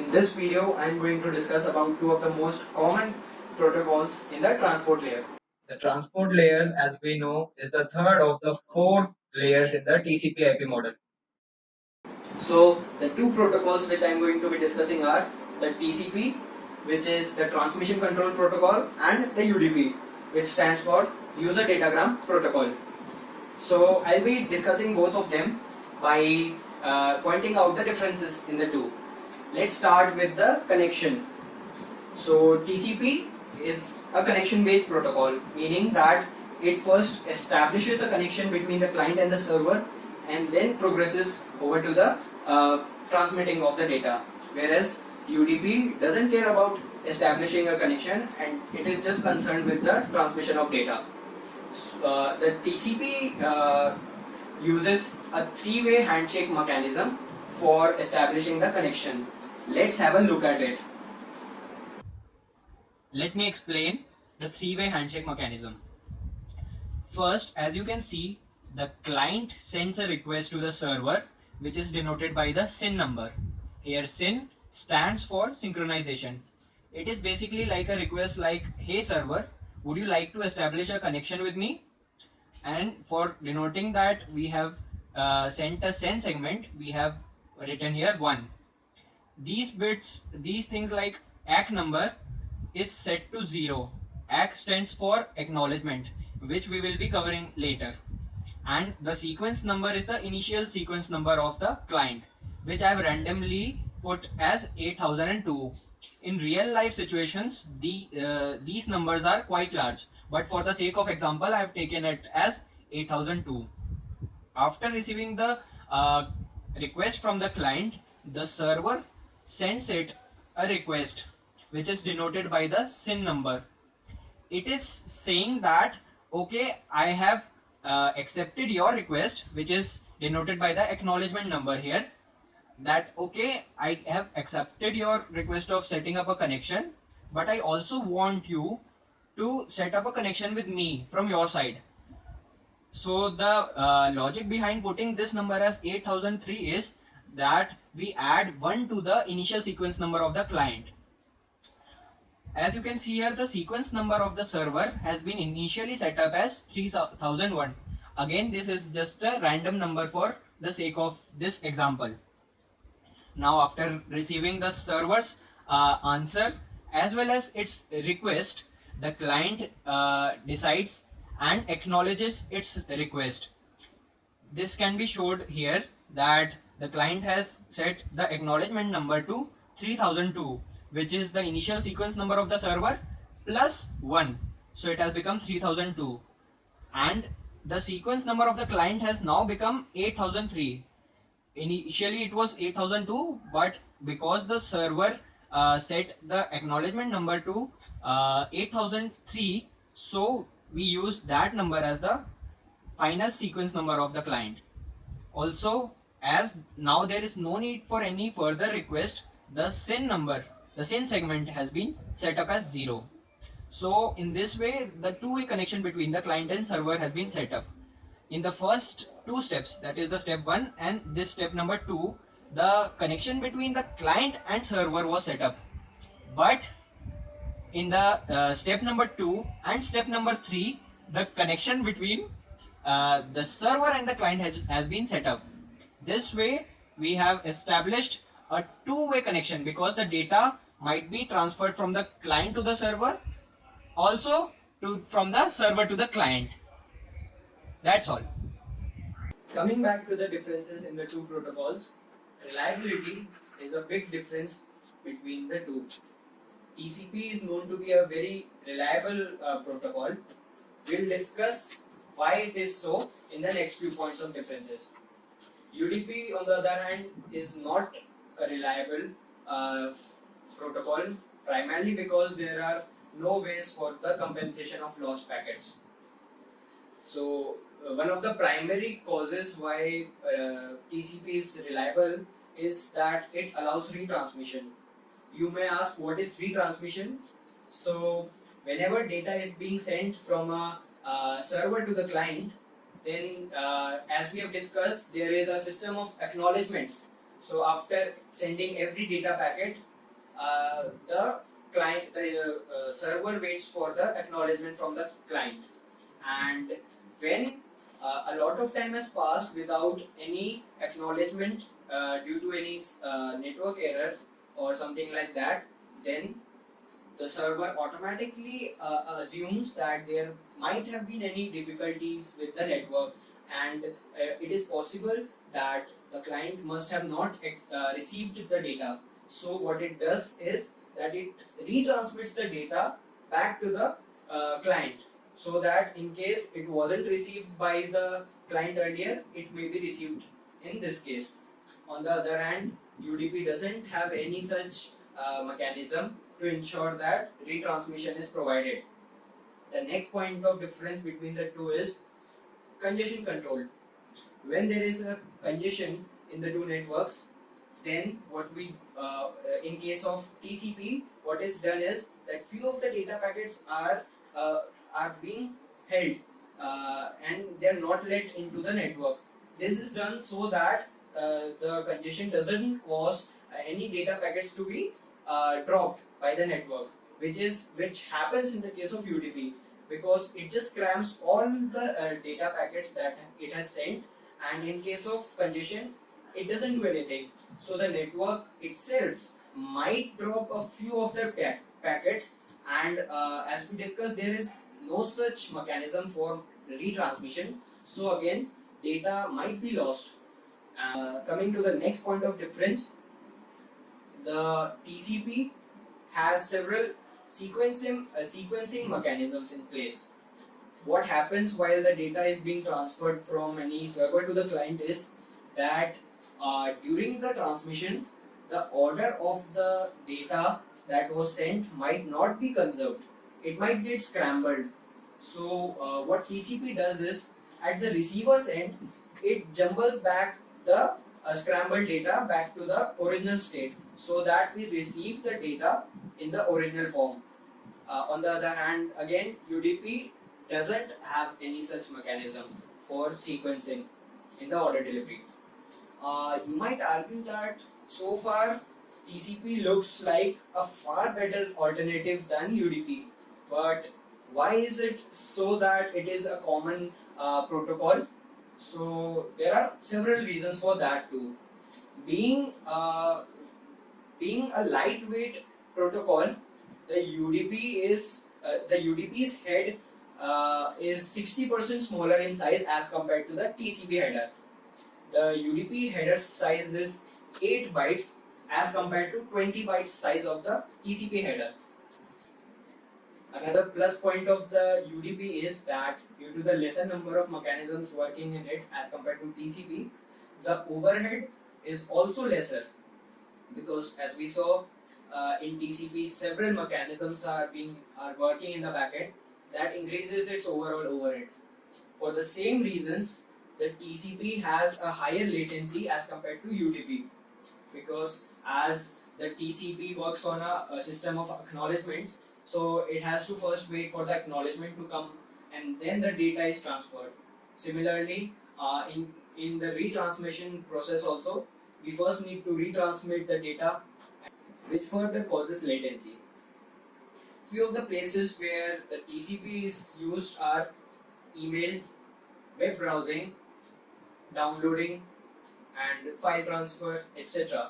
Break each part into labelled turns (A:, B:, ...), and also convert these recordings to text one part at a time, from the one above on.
A: In this video, I am going to discuss about two of the most common protocols in the transport layer. The transport layer, as we know, is the third of the four layers in the TCP/IP model. So, the two protocols which I am going to be discussing are the TCP, which is the Transmission Control Protocol, and the UDP, which stands for User Datagram Protocol. So, I'll be discussing both of them by pointing out the differences in the two. Let's start with the connection. So TCP is a connection based protocol, meaning that it first establishes a connection between the client and the server and then progresses over to the transmitting of the data, whereas UDP doesn't care about establishing a connection and it is just concerned with the transmission of data. The TCP uses a three-way handshake mechanism for establishing the connection. Let's have a look at it. Let me explain the three-way handshake mechanism. First, as you can see, the client sends a request to the server, which is denoted by the SYN number. Here SYN stands for synchronization. It is basically like a request like, hey server, would you like to establish a connection with me? And for denoting that, we have sent a SYN segment, we have written here 1. These bits, these things like ACK number is set to 0. ACK stands for acknowledgement, which we will be covering later. And the sequence number is the initial sequence number of the client, which I have randomly put as 8002. In real life situations, these numbers are quite large, but for the sake of example, I have taken it as 8002. After receiving the request from the client, the server sends it a request which is denoted by the SYN number. It is saying that, okay, I have accepted your request, which is denoted by the acknowledgement number here, that okay, I have accepted your request of setting up a connection, but I also want you to set up a connection with me from your side. So the logic behind putting this number as 8003 is that we add 1 to the initial sequence number of the client. As you can see here, the sequence number of the server has been initially set up as 3001. Again, this is just a random number for the sake of this example. Now, after receiving the server's answer as well as its request, the client decides and acknowledges its request. This can be showed here that the client has set the acknowledgement number to 3002, which is the initial sequence number of the server plus 1. So it has become 3002. And the sequence number of the client has now become 8003. Initially it was 8002, but because the server set the acknowledgement number to 8003, so we use that number as the final sequence number of the client. Also, as now there is no need for any further request, the SYN number, the SYN segment has been set up as 0. So in this way, the two-way connection between the client and server has been set up. In the first two steps, that is the step 1 and this step number 2, the connection between the client and server was set up. But in the step number 2 and step number 3, the connection between the server and the client has been set up. This way, we have established a two-way connection because the data might be transferred from the client to the server, also from the server to the client. That's all. Coming back to the differences in the two protocols, reliability is a big difference between the two. TCP is known to be a very reliable protocol. We'll discuss why it is so in the next few points of differences. UDP, on the other hand, is not a reliable protocol, primarily because there are no ways for the compensation of lost packets. So one of the primary causes why TCP is reliable is that it allows retransmission. You may ask, what is retransmission? So whenever data is being sent from a server to the client, then as we have discussed, there is a system of acknowledgements. So after sending every data packet, the server waits for the acknowledgement from the client, and when a lot of time has passed without any acknowledgement due to any network error or something like that, then the server automatically assumes that there might have been any difficulties with the network, and it is possible that the client must have not received the data. So what it does is that it retransmits the data back to the client, so that in case it wasn't received by the client earlier, it may be received in this case. On the other hand, UDP doesn't have any such mechanism to ensure that retransmission is provided. The next point of difference between the two is congestion control. When there is a congestion in the two networks, then what we in case of TCP, what is done is that few of the data packets are being held and they are not let into the network. This is done so that the congestion doesn't cause any data packets to be dropped by the network, which happens in the case of UDP, because it just crams all the data packets that it has sent, and in case of congestion, it doesn't do anything. So the network itself might drop a few of the packets, and as we discussed, there is no such mechanism for retransmission. So again, data might be lost. Coming to the next point of difference, the TCP has several sequencing mechanisms in place. What happens while the data is being transferred from any server to the client is that during the transmission, the order of the data that was sent might not be conserved. It might get scrambled. So what TCP does is, at the receiver's end, it jumbles back the scrambled data back to the original state, so that we receive the data in the original form. On the other hand, again, UDP doesn't have any such mechanism for sequencing in the order delivery. You might argue that so far TCP looks like a far better alternative than UDP, but why is it so that it is a common protocol? So there are several reasons for that too. Being being a lightweight protocol, the UDP's head is 60% smaller in size as compared to the TCP header. The UDP header size is 8 bytes as compared to 20 bytes size of the TCP header. Another plus point of the UDP is that due to the lesser number of mechanisms working in it as compared to TCP, the overhead is also lesser, because as we saw in TCP, several mechanisms are working in the backend, that increases its overall overhead. For the same reasons, the TCP has a higher latency as compared to UDP, because as the TCP works on a system of acknowledgements, so it has to first wait for the acknowledgement to come, and then the data is transferred. Similarly, in the retransmission process also, we first need to retransmit the data, which further causes latency. Few of the places where the TCP is used are email, web browsing, downloading, and file transfer, etc.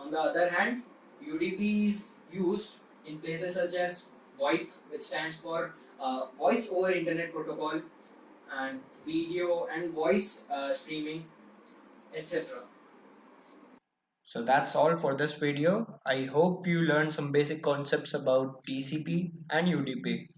A: On the other hand, UDP is used in places such as VoIP, which stands for Voice over Internet Protocol, and video and voice streaming, etc. So that's all for this video. I hope you learned some basic concepts about TCP and UDP.